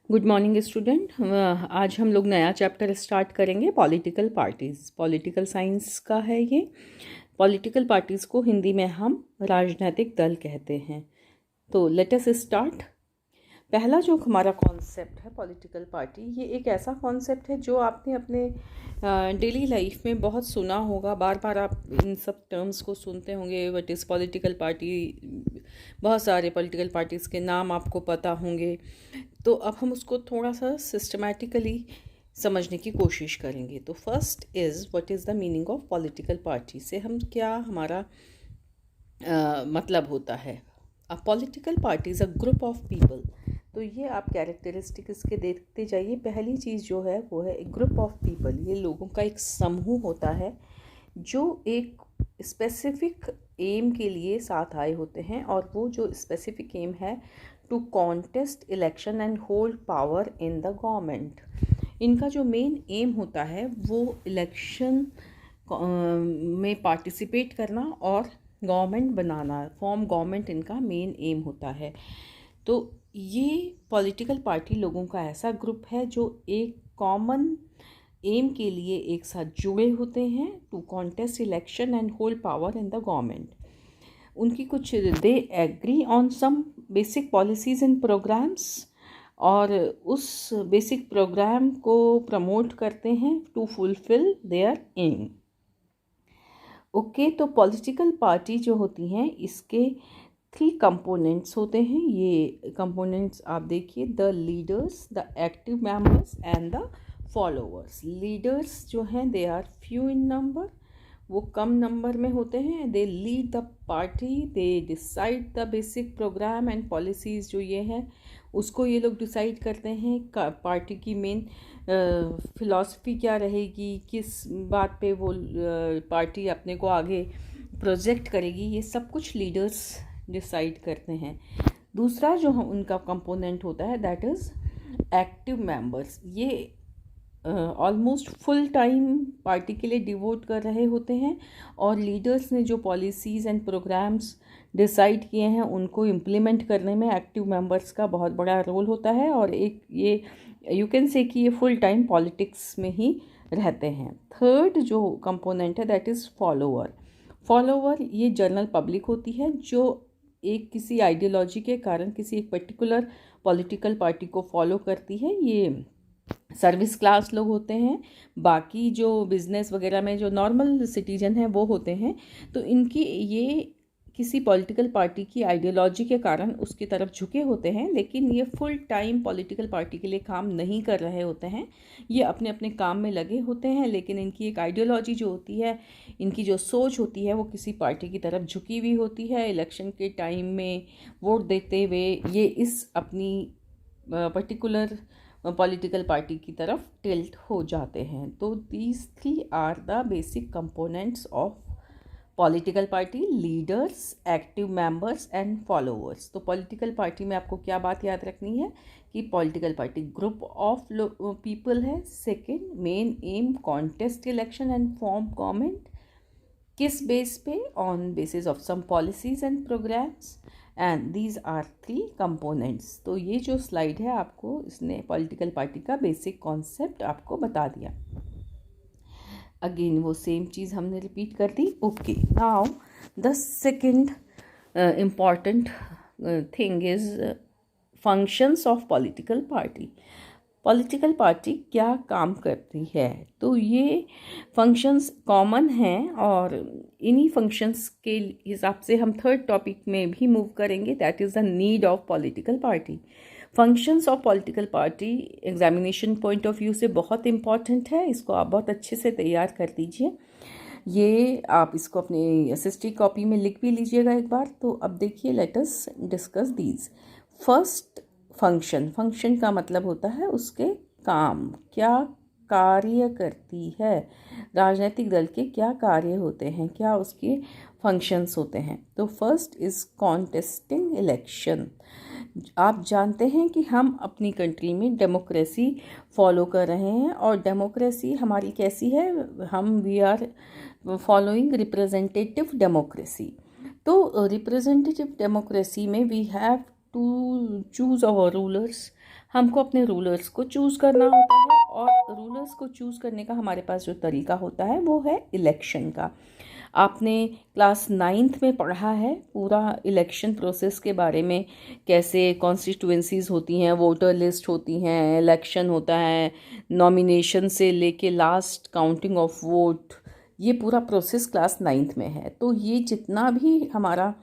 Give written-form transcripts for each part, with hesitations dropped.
Good morning student. आज हम लोग नया चैप्टर स्टार्ट करेंगे, पॉलिटिकल पार्टीज़। पॉलिटिकल साइंस का है ये। पॉलिटिकल पार्टीज़ को हिंदी में हम राजनीतिक दल कहते हैं। तो लेट अस स्टार्ट। पहला जो हमारा कॉन्सेप्ट है पॉलिटिकल पार्टी, ये एक ऐसा कॉन्सेप्ट है जो आपने अपने डेली लाइफ में बहुत सुना होगा। बार बार आप इन सब टर्म्स को सुनते होंगे। व्हाट इज़ पॉलिटिकल पार्टी, बहुत सारे पॉलिटिकल पार्टीज़ के नाम आपको पता होंगे। तो अब हम उसको थोड़ा सा सिस्टमैटिकली समझने की कोशिश करेंगे। तो first is what is the meaning of political party. से हम क्या हमारा मतलब होता है। A political party is a group of people. तो ये आप कैरेक्टरिस्टिक इसके देखते जाइए। पहली चीज़ जो है वो है एक ग्रुप ऑफ पीपल। ये लोगों का एक समूह होता है जो एक स्पेसिफिक एम के लिए साथ आए होते हैं, और वो जो स्पेसिफिक एम है to contest election and hold power in the government. इनका जो मेन एम होता है वो इलेक्शन में पार्टिसिपेट करना और गवर्नमेंट बनाना, फॉर्म गवर्नमेंट इनका मेन एम होता है। तो ये पॉलिटिकल पार्टी लोगों का ऐसा ग्रुप है जो एक कॉमन एम के लिए एक साथ जुड़े होते हैं to contest election and hold power in the government. उनकी कुछ they agree on some basic policies and programmes, और उस बेसिक प्रोग्राम को प्रमोट करते हैं to fulfil their aim. Okay, तो पॉलिटिकल पार्टी जो होती हैं इसके 3 कंपोनेंट्स होते हैं। ये कंपोनेंट्स आप देखिए, the leaders, the active members and the followers. Leaders जो हैं they are few in number, वो कम नंबर में होते हैं। They lead the party, they decide the basic programme and policies. जो ये हैं उसको ये लोग डिसाइड करते हैं। पार्टी की मेन फिलॉसफी क्या रहेगी, किस बात पे वो पार्टी अपने को आगे प्रोजेक्ट करेगी, ये सब कुछ लीडर्स डिसाइड करते हैं। दूसरा जो उनका कंपोनेंट होता है दैट इज़ एक्टिव मेंबर्स। ये ऑलमोस्ट फुल टाइम पार्टी के लिए डिवोट कर रहे होते हैं, और लीडर्स ने जो पॉलिसीज़ एंड प्रोग्राम्स डिसाइड किए हैं उनको इम्प्लीमेंट करने में एक्टिव मेंबर्स का बहुत बड़ा रोल होता है। और एक ये यू कैन से कि ये फुल टाइम पॉलिटिक्स में ही रहते हैं। थर्ड जो कंपोनेंट है दैट इज़ फॉलोअर। फॉलोअर ये जनरल पब्लिक होती है जो एक किसी आइडियोलॉजी के कारण किसी एक पर्टिकुलर पॉलिटिकल पार्टी को फॉलो करती है। ये सर्विस क्लास लोग होते हैं। बाकी जो बिज़नेस वगैरह में जो नॉर्मल सिटीजन हैं वो होते हैं। तो इनकी ये किसी पॉलिटिकल पार्टी की आइडियोलॉजी के कारण उसकी तरफ झुके होते हैं, लेकिन ये फुल टाइम पॉलिटिकल पार्टी के लिए काम नहीं कर रहे होते हैं। ये अपने अपने काम में लगे होते हैं, लेकिन इनकी एक आइडियोलॉजी जो होती है, इनकी जो सोच होती है वो किसी पार्टी की तरफ झुकी हुई होती है। इलेक्शन के टाइम में वोट देते हुए ये इस अपनी पर्टिकुलर पॉलिटिकल पार्टी की तरफ टिल्ट हो जाते हैं। तो these 3 are the basic components of political party: leaders, active members and followers. तो पॉलिटिकल पार्टी में आपको क्या बात याद रखनी है कि political party group of people है। Second, main aim contest election and form government. किस बेस पे? On basis of some policies and programmes, and these are 3 components. तो ये जो स्लाइड है आपको इसने पॉलिटिकल पार्टी का बेसिक कॉन्सेप्ट आपको बता दिया। अगेन वो सेम चीज़ हमने रिपीट कर दी। Okay, now the second important thing is functions of political party. Political party क्या काम करती है? तो ये फंक्शंस कॉमन हैं, और इन्हीं फंक्शंस के हिसाब से हम थर्ड टॉपिक में भी मूव करेंगे, that is the need of political party. Functions of political party examination point of view से बहुत इम्पॉर्टेंट है। इसको आप बहुत अच्छे से तैयार कर दीजिए। ये आप इसको अपने एसएसटी कॉपी में लिख भी लीजिएगा एक बार। तो अब देखिए, let us discuss these. First, function. Function का मतलब होता है उसके काम, क्या कार्य करती है राजनीतिक दल के, क्या कार्य होते हैं, क्या उसके फंक्शंस होते हैं। तो फर्स्ट इज़ कॉन्टेस्टिंग इलेक्शन। आप जानते हैं कि हम अपनी कंट्री में डेमोक्रेसी फॉलो कर रहे हैं, और डेमोक्रेसी हमारी कैसी है? We are following representative democracy. तो रिप्रेजेंटेटिव डेमोक्रेसी में we have to choose our rulers, हमको अपने रूलर्स को चूज़ करना होता है, और रूलर्स को चूज़ करने का हमारे पास जो तरीका होता है वो है इलेक्शन का। आपने क्लास 9th में पढ़ा है पूरा इलेक्शन प्रोसेस के बारे में, कैसे कॉन्स्टिट्यूएंसीज होती हैं, वोटर लिस्ट होती हैं, इलेक्शन होता है, नॉमिनेशन से लेके लास्ट काउंटिंग ऑफ वोट, ये पूरा प्रोसेस क्लास 9th में है। तो ये जितना भी हमारा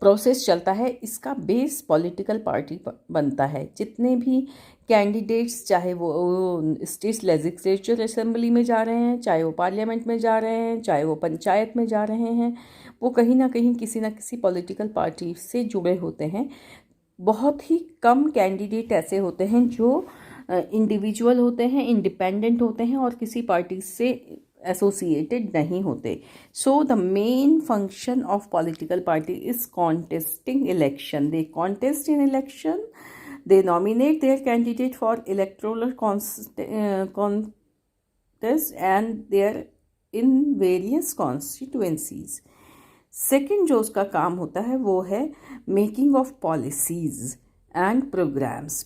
प्रोसेस चलता है, इसका बेस पॉलिटिकल पार्टी बनता है। जितने भी कैंडिडेट्स, चाहे वो स्टेट लेजिस्लेचर असेंबली में जा रहे हैं, चाहे वो पार्लियामेंट में जा रहे हैं, चाहे वो पंचायत में जा रहे हैं, वो कहीं ना कहीं किसी ना किसी पॉलिटिकल पार्टी से जुड़े होते हैं। बहुत ही कम कैंडिडेट ऐसे होते हैं जो इंडिविजुअल होते हैं, इंडिपेंडेंट होते हैं और किसी पार्टी से एसोसिएटेड नहीं होते। So the main function of political party is contesting election. They contest in election, they nominate their candidate for electoral contest and they're in various constituencies. Second जो उसका काम होता है वो है making of policies and programmes.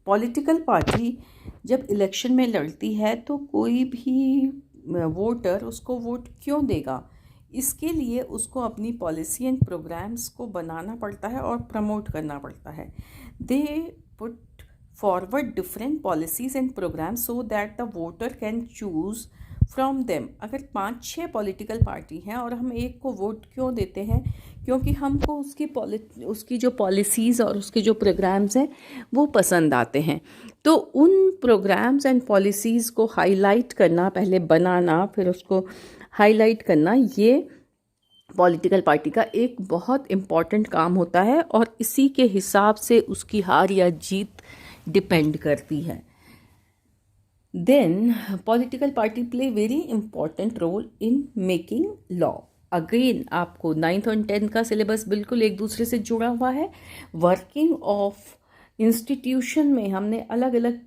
Political party जब election में लड़ती है तो कोई भी वोटर उसको वोट क्यों देगा, इसके लिए उसको अपनी पॉलिसी एंड प्रोग्राम्स को बनाना पड़ता है और प्रमोट करना पड़ता है। They put forward different policies and programmes so that the voter can choose from them. अगर 5-6 पॉलिटिकल पार्टी हैं और हम एक को वोट क्यों देते हैं, क्योंकि हमको उसकी जो पॉलिसीज़ और उसके जो प्रोग्राम्स हैं वो पसंद आते हैं। तो उन प्रोग्राम्स एंड पॉलिसीज़ को हाईलाइट करना, पहले बनाना फिर उसको हाईलाइट करना, ये पॉलिटिकल पार्टी का एक बहुत इम्पॉर्टेंट काम होता है और इसी के हिसाब से उसकी हार या जीत डिपेंड करती है। Then political party play very important role in making law. Again आपको 9th और 10th का सिलेबस बिल्कुल एक दूसरे से जुड़ा हुआ है। वर्किंग ऑफ इंस्टीट्यूशन में हमने अलग अलग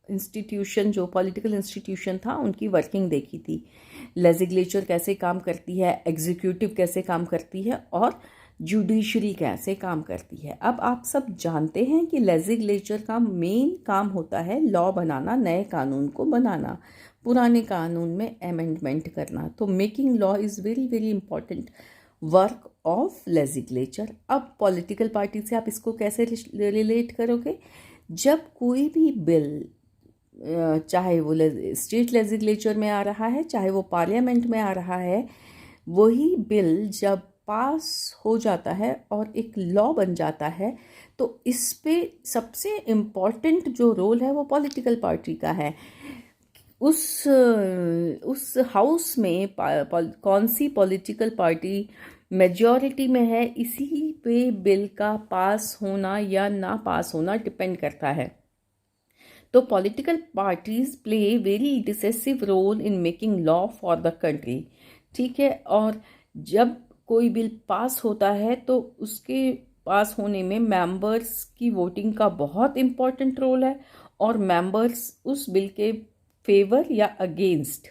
इंस्टीट्यूशन, जो पॉलिटिकल इंस्टीट्यूशन था उनकी वर्किंग देखी थी। लेजिस्लेचर कैसे काम करती है, एग्जीक्यूटिव कैसे काम करती है और जुडिशरी कैसे काम करती है। अब आप सब जानते हैं कि लेजिस्लेचर का मेन काम होता है लॉ बनाना, नए कानून को बनाना, पुराने कानून में अमेंडमेंट करना। तो making law is very very important work of legislature. अब पॉलिटिकल पार्टी से आप इसको कैसे रिलेट करोगे, जब कोई भी बिल, चाहे वो स्टेट लेजिस्लेचर में आ रहा है चाहे वो पार्लियामेंट में आ रहा है, वही बिल जब पास हो जाता है और एक लॉ बन जाता है तो इस पे सबसे इम्पॉर्टेंट जो रोल है वो पॉलिटिकल पार्टी का है। उस हाउस में कौन सी पॉलिटिकल पार्टी मेजॉरिटी में है, इसी पे बिल का पास होना या ना पास होना डिपेंड करता है। तो political parties play very decisive role in making law for the country, ठीक है। और जब कोई बिल पास होता है तो उसके पास होने में मेंबर्स की वोटिंग का बहुत इम्पॉर्टेंट रोल है और मेंबर्स उस बिल के फेवर या अगेंस्ट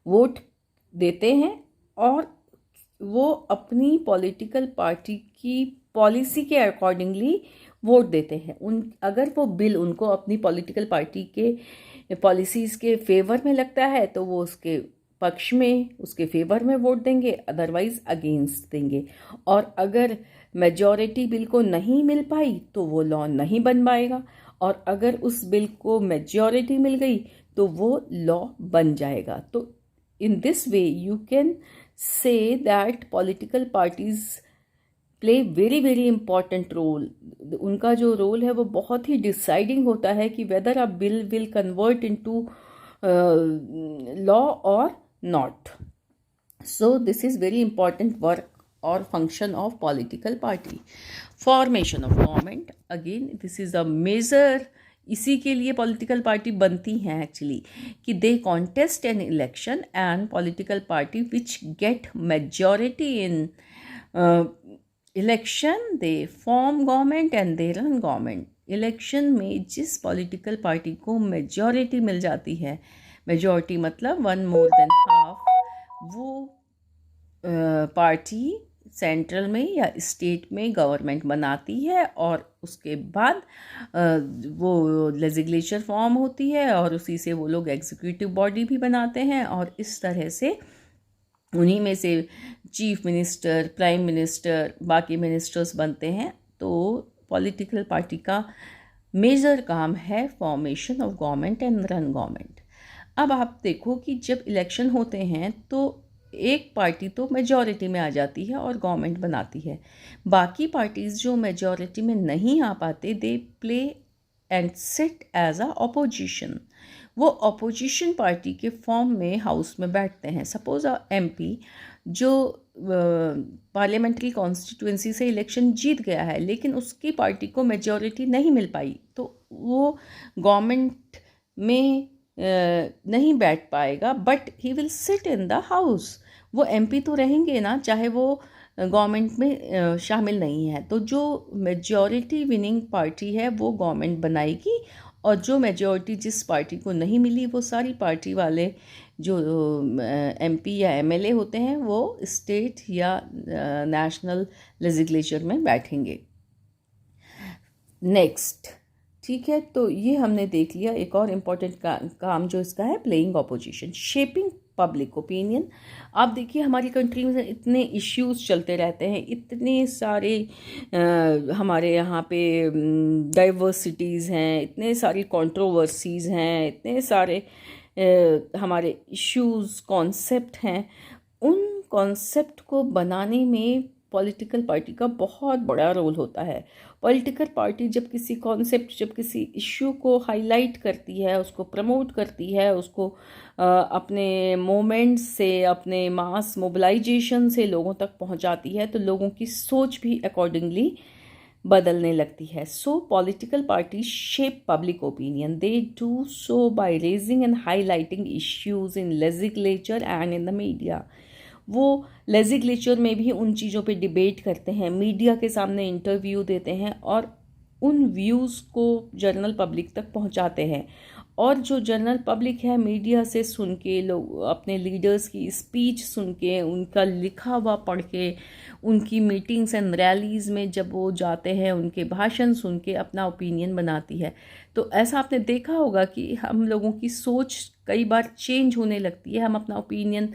वोट देते हैं और वो अपनी पॉलिटिकल पार्टी की पॉलिसी के अकॉर्डिंगली वोट देते हैं। अगर वो बिल उनको अपनी पॉलिटिकल पार्टी के पॉलिसीज़ के फेवर में लगता है तो वो उसके पक्ष में, उसके फेवर में वोट देंगे, अदरवाइज अगेंस्ट देंगे। और अगर मेजॉरिटी बिल को नहीं मिल पाई तो वो लॉ नहीं बन पाएगा, और अगर उस बिल को मेजॉरिटी मिल गई तो वो लॉ बन जाएगा। तो in this way you can say that political parties play very very important role. उनका जो रोल है वो बहुत ही डिसाइडिंग होता है कि weather a bill will convert into law और not. So this is very important work or function of political party. Formation of government, again this is a major, इसी के लिए पॉलिटिकल पार्टी बनती हैं एक्चुअली, कि they contest an election and political party which get majority in election they form government and they run government. Election में जिस political party को majority मिल जाती है, मेजॉरिटी मतलब 1 more than half, वो पार्टी सेंट्रल में या स्टेट में गवर्नमेंट बनाती है और उसके बाद वो लेजिस्लेचर फॉर्म होती है और उसी से वो लोग एग्जीक्यूटिव बॉडी भी बनाते हैं और इस तरह से उन्हीं में से चीफ मिनिस्टर, प्राइम मिनिस्टर, बाकी मिनिस्टर्स बनते हैं। तो पॉलिटिकल पार्टी का मेजर काम है formation of government and run government. अब आप देखो कि जब इलेक्शन होते हैं तो एक पार्टी तो मेजॉरिटी में आ जाती है और गवर्नमेंट बनाती है, बाकी पार्टीज़ जो मेजॉरिटी में नहीं आ पाते they play and sit as a opposition. वो ऑपोजिशन पार्टी के फॉर्म में हाउस में बैठते हैं। सपोज एमपी जो पार्लियामेंट्री कॉन्स्टिट्यूंसी से इलेक्शन जीत गया है लेकिन उसकी पार्टी को मेजॉरिटी नहीं मिल पाई तो वो गवर्नमेंट में नहीं बैठ पाएगा, but he will sit in the house. वो एमपी तो रहेंगे ना, चाहे वो गवर्नमेंट में शामिल नहीं है। तो जो मेजॉरिटी विनिंग पार्टी है वो गवर्नमेंट बनाएगी और जो मेजॉरिटी जिस पार्टी को नहीं मिली वो सारी पार्टी वाले जो एमपी या एमएलए होते हैं वो स्टेट या नेशनल लेजिस्लेचर में बैठेंगे। नेक्स्ट, ठीक है, तो ये हमने देख लिया। एक और इम्पॉर्टेंट काम जो इसका है, playing opposition, shaping public opinion. आप देखिए हमारी कंट्री में इतने इश्यूज चलते रहते हैं, इतने सारे हमारे यहाँ पे डाइवर्सिटीज़ हैं, इतने सारी कंट्रोवर्सीज़ हैं, इतने सारे हमारे इश्यूज कॉन्सेप्ट हैं। उन कॉन्सेप्ट को बनाने में पॉलिटिकल पार्टी का बहुत बड़ा रोल होता है। पॉलिटिकल पार्टी जब किसी कॉन्सेप्ट, जब किसी इश्यू को हाईलाइट करती है, उसको प्रमोट करती है, उसको अपने मोमेंट से, अपने मास मोबिलाइजेशन से लोगों तक पहुंचाती है तो लोगों की सोच भी अकॉर्डिंगली बदलने लगती है। So political party shape public opinion. They do so by raising and highlighting issues in legislature and in the media. वो लेजिस्लेचर में भी उन चीज़ों पे डिबेट करते हैं, मीडिया के सामने इंटरव्यू देते हैं और उन व्यूज़ को जनरल पब्लिक तक पहुंचाते हैं। और जो जनरल पब्लिक है मीडिया से सुन के, लोग अपने लीडर्स की स्पीच सुन के, उनका लिखा हुआ पढ़ के, उनकी मीटिंग्स एंड रैलीज़ में जब वो जाते हैं उनके भाषण सुन के अपना ओपिनियन बनाती है। तो ऐसा आपने देखा होगा कि हम लोगों की सोच कई बार चेंज होने लगती है। हम अपना ओपिनियन,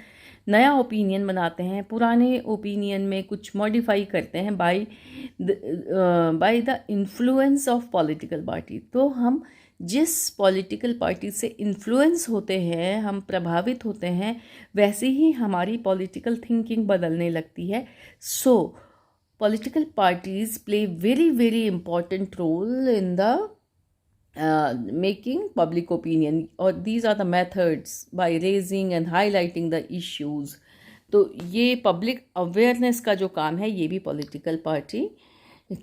नया ओपिनियन बनाते हैं, पुराने ओपिनियन में कुछ मॉडिफाई करते हैं by the influence of political party. तो हम जिस पॉलिटिकल पार्टी से इन्फ्लुएंस होते हैं, हम प्रभावित होते हैं, वैसे ही हमारी पॉलिटिकल थिंकिंग बदलने लगती है। So political parties play very very important role in the making public opinion, or these are the methods by raising and highlighting the issues। तो ये पब्लिक अवेयरनेस का जो काम है ये भी पॉलिटिकल पार्टी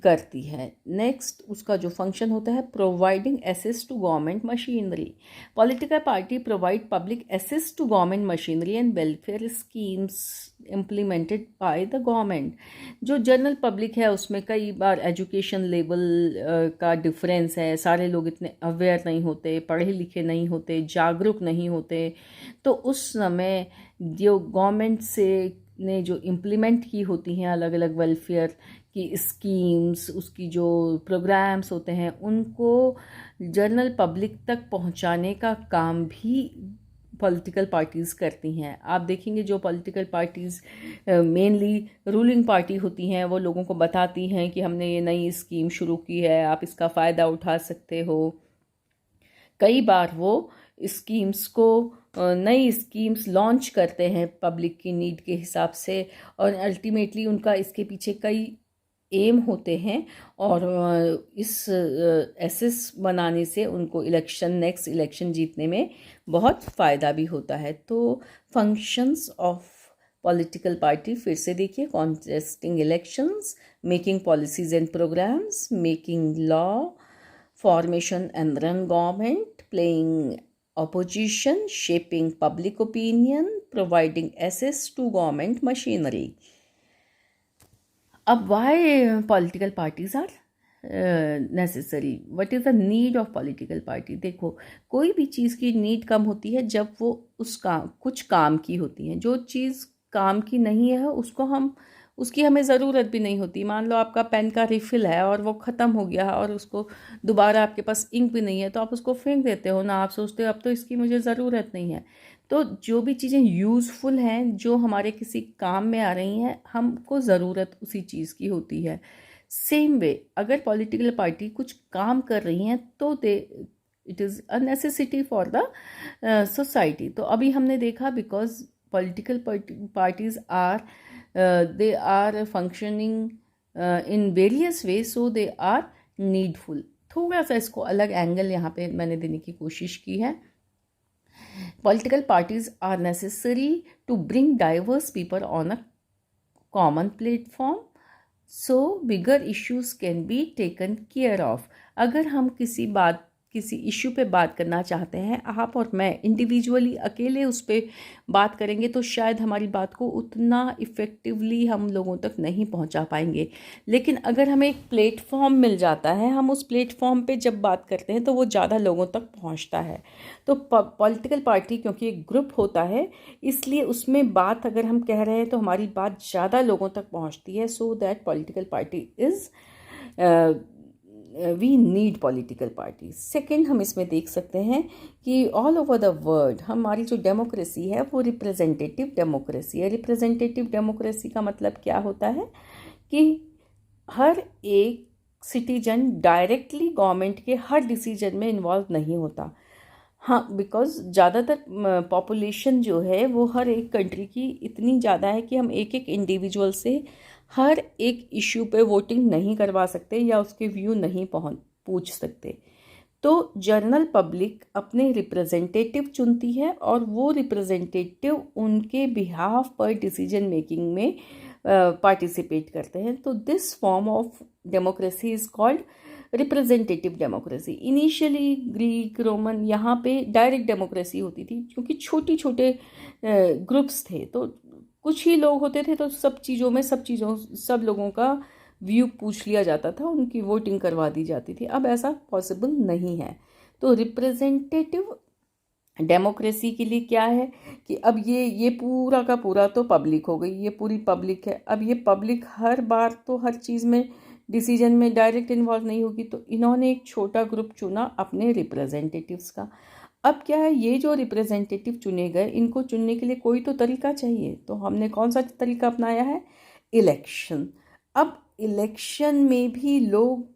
करती है। नेक्स्ट, उसका जो फंक्शन होता है, providing access to government machinery. Political party provide public access to government machinery and welfare schemes implemented by the government. जो जनरल पब्लिक है उसमें कई बार एजुकेशन लेवल का डिफरेंस है, सारे लोग इतने अवेयर नहीं होते, पढ़े लिखे नहीं होते, जागरूक नहीं होते। तो उस समय जो गवर्नमेंट से ने जो इम्प्लीमेंट की होती हैं अलग अलग वेलफेयर की स्कीम्स, उसकी जो प्रोग्राम्स होते हैं, उनको जनरल पब्लिक तक पहुंचाने का काम भी पॉलिटिकल पार्टीज़ करती हैं। आप देखेंगे जो political parties mainly ruling party होती हैं वो लोगों को बताती हैं कि हमने ये नई स्कीम शुरू की है, आप इसका फ़ायदा उठा सकते हो। कई बार वो स्कीम्स को, नई स्कीम्स लॉन्च करते हैं पब्लिक की नीड के हिसाब से और अल्टीमेटली उनका इसके पीछे कई एम होते हैं और इस एसेस बनाने से उनको नेक्स्ट इलेक्शन जीतने में बहुत फ़ायदा भी होता है। तो फंक्शंस ऑफ पॉलिटिकल पार्टी फिर से देखिए, contesting elections, making policies and programmes, making law, formation and run government, playing opposition, shaping public opinion, providing access to government machinery. अब why political parties are necessary? What is the need of political party? देखो, कोई भी चीज़ की need कम होती है जब वो कुछ काम की होती है। जो चीज़ काम की नहीं है उसको हम उसकी हमें ज़रूरत भी नहीं होती। मान लो आपका पेन का रिफ़िल है और वो ख़त्म हो गया और उसको दोबारा आपके पास इंक भी नहीं है, तो आप उसको फेंक देते हो ना, आप सोचते हो अब तो इसकी मुझे ज़रूरत नहीं है। तो जो भी चीज़ें यूज़फुल हैं, जो हमारे किसी काम में आ रही हैं, हमको ज़रूरत उसी चीज़ की होती है। सेम वे अगर पॉलिटिकल पार्टी कुछ काम कर रही हैं तो they it is a necessity for the society. तो अभी हमने देखा because political parties are they are functioning in various way, so they are needful. थोड़ा सा इसको अलग एंगल यहाँ पे मैंने देने की कोशिश की है। Political parties are necessary to bring diverse people on a common platform, so bigger issues can be taken care of. अगर हम किसी इशू पे बात करना चाहते हैं, आप और मैं इंडिविजुअली अकेले उस पर बात करेंगे तो शायद हमारी बात को उतना इफ़ेक्टिवली हम लोगों तक नहीं पहुंचा पाएंगे। लेकिन अगर हमें एक प्लेटफॉर्म मिल जाता है, हम उस प्लेटफॉर्म पे जब बात करते हैं तो वो ज़्यादा लोगों तक पहुंचता है। तो पॉलिटिकल पार्टी क्योंकि एक ग्रुप होता है, इसलिए उसमें बात अगर हम कह रहे हैं तो हमारी बात ज़्यादा लोगों तक पहुंचती है। So that political party is we need political party. Second हम इसमें देख सकते हैं कि ऑल ओवर द वर्ल्ड हमारी जो डेमोक्रेसी है वो रिप्रेजेंटेटिव डेमोक्रेसी है। रिप्रेजेंटेटिव डेमोक्रेसी का मतलब क्या होता है कि हर एक सिटीजन डायरेक्टली गवर्नमेंट के हर डिसीजन में इन्वॉल्व नहीं होता। हाँ, बिकॉज ज़्यादातर पॉपुलेशन जो है वो हर एक कंट्री की इतनी ज़्यादा है कि हम एक एक इंडिविजुअल से हर एक इशू पे वोटिंग नहीं करवा सकते या उसके व्यू नहीं पूछ सकते। तो जनरल पब्लिक अपने रिप्रेजेंटेटिव चुनती है और वो रिप्रेजेंटेटिव उनके बिहाफ पर डिसीजन मेकिंग में पार्टिसिपेट करते हैं। तो this form of democracy is called representative democracy. Initially Greek Roman यहाँ पे डायरेक्ट डेमोक्रेसी होती थी, क्योंकि छोटे छोटे ग्रुप्स थे तो कुछ ही लोग होते थे, तो सब लोगों का व्यू पूछ लिया जाता था, उनकी वोटिंग करवा दी जाती थी। अब ऐसा पॉसिबल नहीं है। तो रिप्रेजेंटेटिव डेमोक्रेसी के लिए क्या है कि अब ये पूरा का पूरा तो पब्लिक हो गई, ये पूरी पब्लिक है। अब ये पब्लिक हर बार तो हर चीज़ में डिसीजन में डायरेक्ट इन्वॉल्व नहीं होगी, तो इन्होंने एक छोटा ग्रुप चुना अपने रिप्रेजेंटेटिव्स का। अब क्या है, ये जो रिप्रेजेंटेटिव चुने गए, इनको चुनने के लिए कोई तो तरीका चाहिए। तो हमने कौन सा तरीका अपनाया है? इलेक्शन। अब इलेक्शन में भी लोग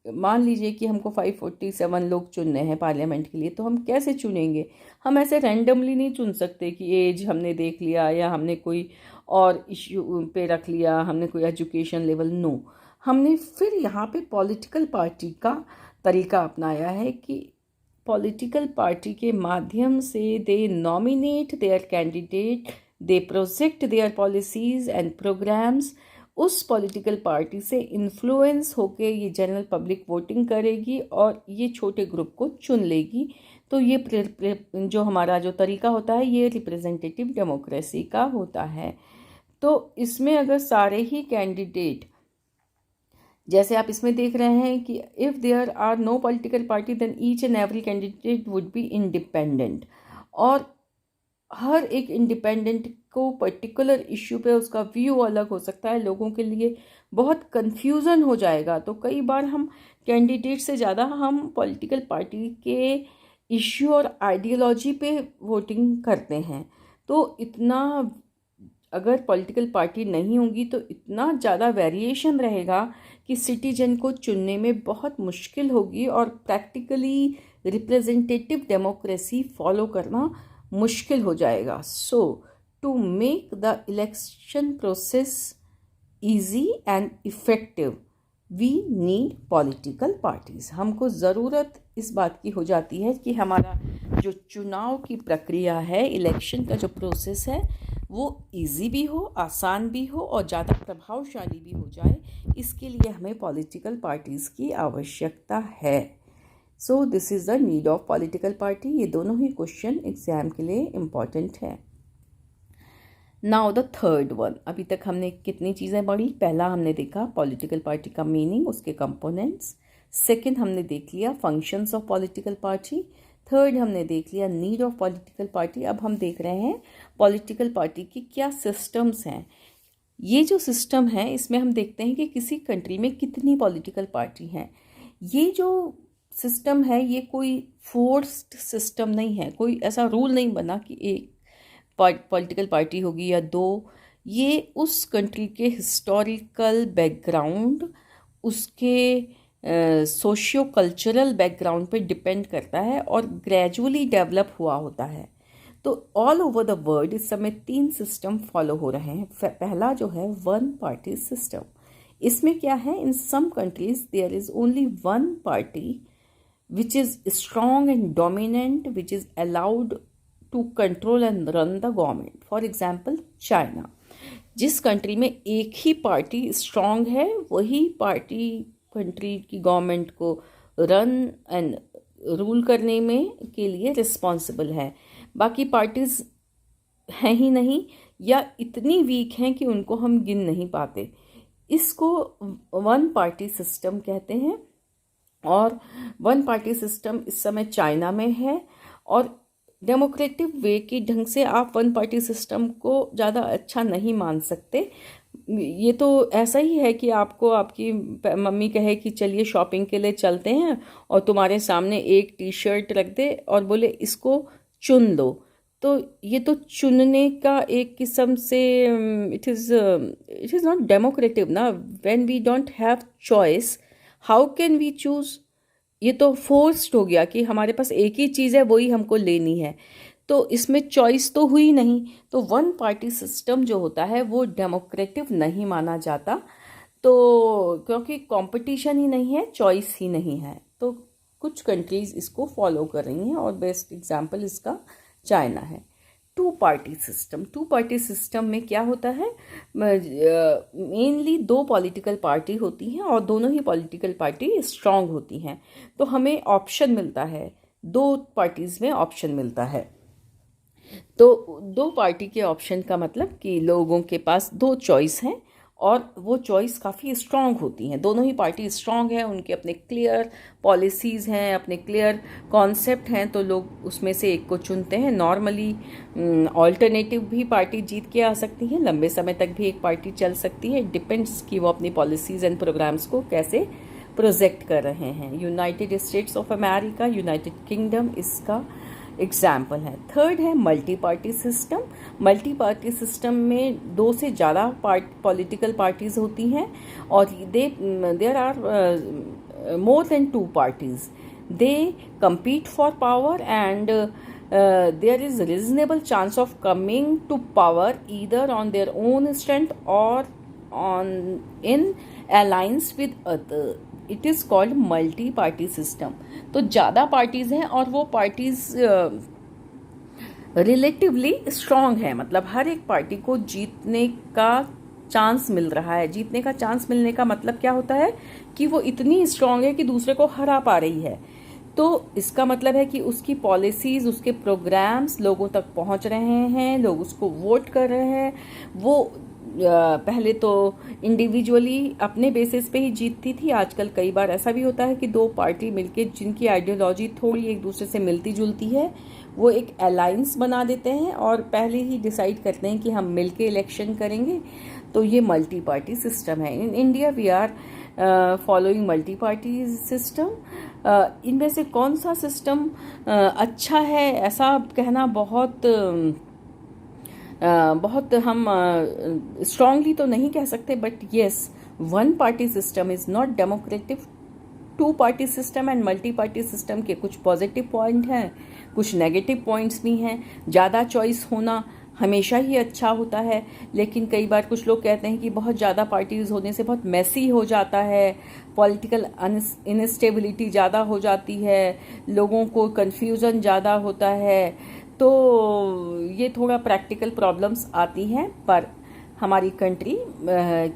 मान लीजिए कि हमको 547 लोग चुनने हैं पार्लियामेंट के लिए, तो हम कैसे चुनेंगे? हम ऐसे रैंडमली नहीं चुन सकते कि एज हमने देख लिया या हमने कोई और इश्यू पे रख लिया, हमने कोई एजुकेशन लेवल। नो, हमने फिर यहाँ पे पॉलिटिकल पार्टी का तरीका अपनाया है कि पॉलिटिकल पार्टी के माध्यम से they nominate their candidate, they project their policies and programmes. उस पॉलिटिकल पार्टी से इन्फ्लुएंस होके ये जनरल पब्लिक वोटिंग करेगी और ये छोटे ग्रुप को चुन लेगी। तो ये जो हमारा जो तरीका होता है ये रिप्रेजेंटेटिव डेमोक्रेसी का होता है। तो इसमें अगर सारे ही कैंडिडेट, जैसे आप इसमें देख रहे हैं कि if there are no political party then each and every candidate would be independent, और हर एक इंडिपेंडेंट को पर्टिकुलर इश्यू पे उसका व्यू अलग हो सकता है। लोगों के लिए बहुत कंफ्यूजन हो जाएगा। तो कई बार हम कैंडिडेट से ज़्यादा हम पॉलिटिकल पार्टी के इश्यू और आइडियोलॉजी पे वोटिंग करते हैं। तो इतना अगर पॉलिटिकल पार्टी नहीं होगी तो इतना ज़्यादा वेरिएशन रहेगा कि सिटीजन को चुनने में बहुत मुश्किल होगी और प्रैक्टिकली रिप्रेजेंटेटिव डेमोक्रेसी फॉलो करना मुश्किल हो जाएगा। So to make the election process easy and effective we need political parties. हमको ज़रूरत इस बात की हो जाती है कि हमारा जो चुनाव की प्रक्रिया है, इलेक्शन का जो प्रोसेस है, वो इजी भी हो, आसान भी हो और ज़्यादा प्रभावशाली भी हो जाए। इसके लिए हमें पॉलिटिकल पार्टीज़ की आवश्यकता है। So this is the need of political party. ये दोनों ही क्वेश्चन एग्जाम के लिए इम्पॉर्टेंट है। Now the third one. अभी तक हमने कितनी चीज़ें पढ़ी? पहला हमने देखा पॉलिटिकल पार्टी का मीनिंग, उसके कंपोनेंट्स। सेकंड हमने देख लिया functions of political party. Third हमने देख लिया नीड ऑफ पॉलिटिकल पार्टी। अब हम देख रहे हैं पॉलिटिकल पार्टी की क्या सिस्टम्स हैं। ये जो सिस्टम है इसमें हम देखते हैं कि किसी कंट्री में कितनी पॉलिटिकल पार्टी हैं। ये जो सिस्टम है ये कोई फोर्स्ड सिस्टम नहीं है, कोई ऐसा रूल नहीं बना कि एक पॉलिटिकल पार्टी होगी या दो। ये उस कंट्री के हिस्टोरिकल बैकग्राउंड, उसके सोशियो कल्चरल बैकग्राउंड पे डिपेंड करता है और ग्रेजुअली डेवलप हुआ होता है। तो ऑल ओवर द वर्ल्ड इस समय 3 सिस्टम फॉलो हो रहे हैं। पहला जो है वन पार्टी सिस्टम। इसमें क्या है, in some countries there is only one party which is strong and dominant, which is allowed to control and run the government. For example, China. जिस कंट्री में एक ही पार्टी स्ट्रांग है वही party country की government को run and rule करने में के लिए रिस्पॉन्सिबल है। बाकी पार्टीज हैं ही नहीं या इतनी वीक हैं कि उनको हम गिन नहीं पाते। इसको वन पार्टी सिस्टम कहते हैं और वन पार्टी सिस्टम इस समय चाइना में है। और डेमोक्रेटिक वे के ढंग से आप वन पार्टी सिस्टम को ज़्यादा अच्छा नहीं मान सकते। ये तो ऐसा ही है कि आपको आपकी मम्मी कहे कि चलिए शॉपिंग के लिए चलते हैं और तुम्हारे सामने एक टी शर्ट रख दे और बोले इसको चुन लो। तो ये तो चुनने का एक किस्म से इट इज़ नॉट डेमोक्रेटिव ना। When we don't have choice how can we choose. ये तो फोर्स्ड हो गया कि हमारे पास एक ही चीज़ है वही हमको लेनी है, तो इसमें चॉइस तो हुई नहीं। तो वन पार्टी सिस्टम जो होता है वो डेमोक्रेटिव नहीं माना जाता, तो क्योंकि कंपटीशन ही नहीं है, चॉइस ही नहीं है। तो कुछ कंट्रीज़ इसको फॉलो कर रही हैं और बेस्ट एग्जांपल इसका चाइना है। टू पार्टी सिस्टम में क्या होता है, मेनली 2 पॉलिटिकल पार्टी होती हैं और दोनों ही पॉलिटिकल पार्टी स्ट्रांग होती हैं। तो हमें ऑप्शन मिलता है, 2 पार्टीज़ में ऑप्शन मिलता है। तो 2 पार्टी के ऑप्शन का मतलब कि लोगों के पास 2 चॉइस हैं और वो चॉइस काफ़ी स्ट्रांग होती हैं। दोनों ही पार्टी स्ट्रांग है, उनके अपने क्लियर पॉलिसीज़ हैं, अपने क्लियर कॉन्सेप्ट हैं, तो लोग उसमें से एक को चुनते हैं। नॉर्मली ऑल्टरनेटिव भी पार्टी जीत के आ सकती है, लंबे समय तक भी एक पार्टी चल सकती है। डिपेंड्स कि वो अपनी पॉलिसीज़ एंड प्रोग्राम्स को कैसे प्रोजेक्ट कर रहे हैं। United States of America, United Kingdom इसका एग्जाम्पल है। थर्ड है multi party system. Multi party system में 2 से ज़्यादा पॉलिटिकल पार्टीज़ होती हैं और there are more than 2 parties. They compete for power and there is a reasonable chance of coming to power either on their own strength or in alliance with other. It is called multi party system. तो ज़्यादा parties हैं और वो parties relatively strong है, मतलब हर एक party को जीतने का चांस मिल रहा है। जीतने का चांस मिलने का मतलब क्या होता है कि वो इतनी स्ट्रॉन्ग है कि दूसरे को हरा पा रही है। तो इसका मतलब है कि उसकी पॉलिसीज़, उसके प्रोग्राम्स लोगों तक पहुंच रहे हैं, लोग उसको वोट कर रहे हैं। वो पहले तो इंडिविजुअली अपने बेसिस पे ही जीतती थी, आजकल कई बार ऐसा भी होता है कि 2 पार्टी मिलके जिनकी आइडियोलॉजी थोड़ी एक दूसरे से मिलती जुलती है वो एक अलायंस बना देते हैं और पहले ही डिसाइड करते हैं कि हम मिलके इलेक्शन करेंगे। तो ये मल्टी पार्टी सिस्टम है। In India we are following multi party system. इनमें से कौन सा सिस्टम अच्छा है ऐसा कहना बहुत हम स्ट्रांगली तो नहीं कह सकते, but yes, one party system is not democratic. 2 party system and multi party system के कुछ पॉजिटिव पॉइंट हैं, कुछ नेगेटिव पॉइंट्स भी हैं। ज़्यादा चॉइस होना हमेशा ही अच्छा होता है, लेकिन कई बार कुछ लोग कहते हैं कि बहुत ज़्यादा पार्टीज़ होने से बहुत मैसी हो जाता है, पॉलिटिकल इनस्टेबिलिटी ज़्यादा हो जाती है, लोगों को कन्फ्यूज़न ज़्यादा होता है। तो ये थोड़ा प्रैक्टिकल प्रॉब्लम्स आती हैं, पर हमारी कंट्री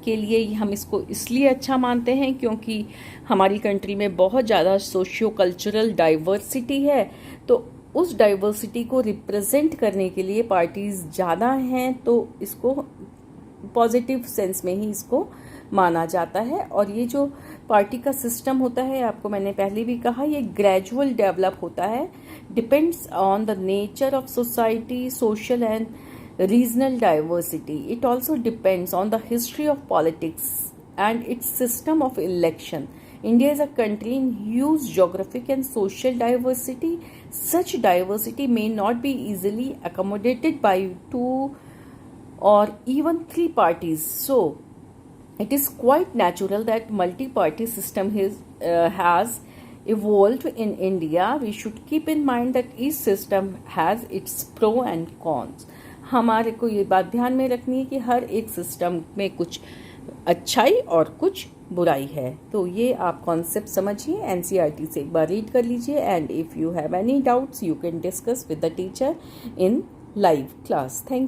के लिए हम इसको इसलिए अच्छा मानते हैं क्योंकि हमारी कंट्री में बहुत ज़्यादा सोशियो कल्चरल डाइवर्सिटी है। तो उस डाइवर्सिटी को रिप्रेजेंट करने के लिए पार्टीज़ ज़्यादा हैं, तो इसको पॉजिटिव सेंस में ही इसको माना जाता है। और ये जो पार्टी का सिस्टम होता है, आपको मैंने पहले भी कहा, ये ग्रेजुअल डेवलप होता है, depends on the nature of society, social and regional diversity. It also depends on the history of politics and its system of election. India is a country in huge geographic and social diversity. Such diversity may not be easily accommodated by 2 or even 3 parties. So it is quite natural that multi-party system has evolved in India. We should keep in mind that each system has its pro and cons. हमारे को ये बात ध्यान में रखनी है कि हर एक सिस्टम में कुछ अच्छाई और कुछ बुराई है. तो ये आप कॉन्सेप्ट समझिए, एनसीईआरटी से एक बार रीड कर लीजिए. And if you have any doubts you can discuss with the teacher in live class. Thank